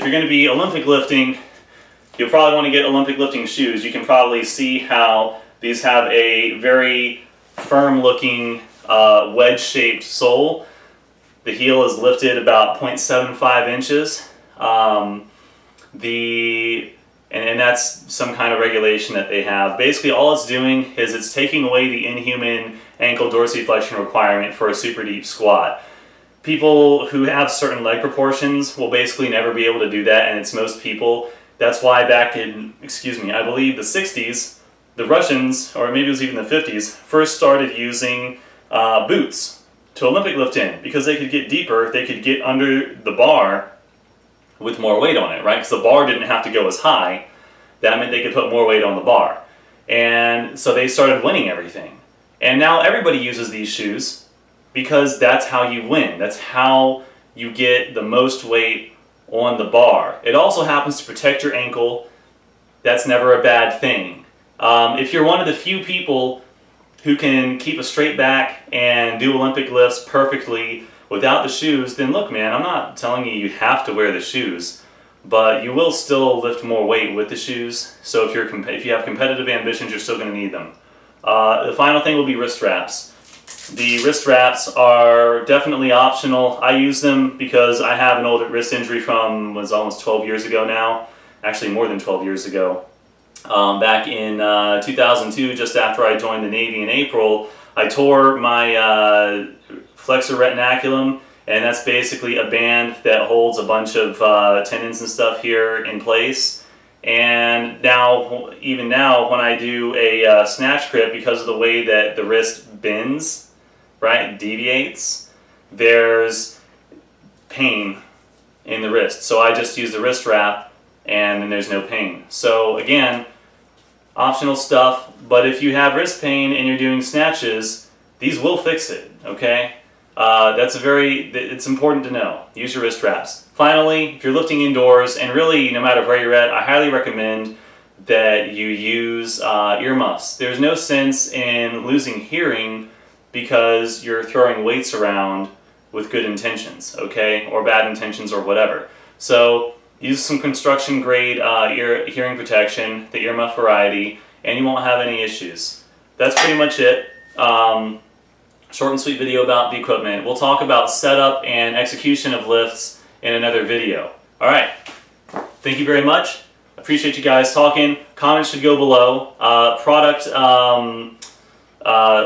if you're going to be Olympic lifting, you'll probably want to get Olympic lifting shoes. You can probably see how these have a very firm looking wedge-shaped sole. The heel is lifted about 0.75 inches. And that's some kind of regulation that they have. Basically, all it's doing is it's taking away the inhuman ankle dorsiflexion requirement for a super deep squat. People who have certain leg proportions will basically never be able to do that, and it's most people. That's why back in, I believe the 60s, the Russians, or maybe it was even the 50s, first started using boots to Olympic lift in, because they could get deeper, they could get under the bar with more weight on it, right? Because the bar didn't have to go as high. That meant they could put more weight on the bar. And so they started winning everything. And now everybody uses these shoes because that's how you win. That's how you get the most weight on the bar. It also happens to protect your ankle. That's never a bad thing. If you're one of the few people who can keep a straight back and do Olympic lifts perfectly without the shoes, then look, man, I'm not telling you have to wear the shoes, but you will still lift more weight with the shoes. So if you have competitive ambitions, you're still going to need them. The final thing will be wrist wraps. The wrist wraps are definitely optional. I use them because I have an old wrist injury from, was almost 12 years ago now, actually more than 12 years ago. Back in 2002, just after I joined the Navy in April, I tore my flexor retinaculum, and that's basically a band that holds a bunch of tendons and stuff here in place. And now, even now, when I do a snatch grip, because of the way that the wrist bends, right, deviates, there's pain in the wrist. So I just use the wrist wrap, and then there's no pain. So again, optional stuff, but if you have wrist pain and you're doing snatches, these will fix it, okay? It's important to know. Use your wrist wraps. Finally, if you're lifting indoors, and really no matter where you're at, I highly recommend that you use earmuffs. There's no sense in losing hearing because you're throwing weights around with good intentions, okay? Or bad intentions or whatever. So use some construction grade hearing protection, the earmuff variety, and you won't have any issues. That's pretty much it. Short and sweet video about the equipment. We'll talk about setup and execution of lifts in another video. Alright, thank you very much. Appreciate you guys talking. Comments should go below. Product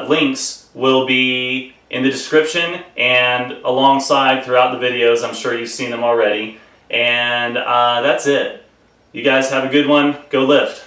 links will be in the description and alongside throughout the videos. I'm sure you've seen them already. And that's it. You guys have a good one. Go lift.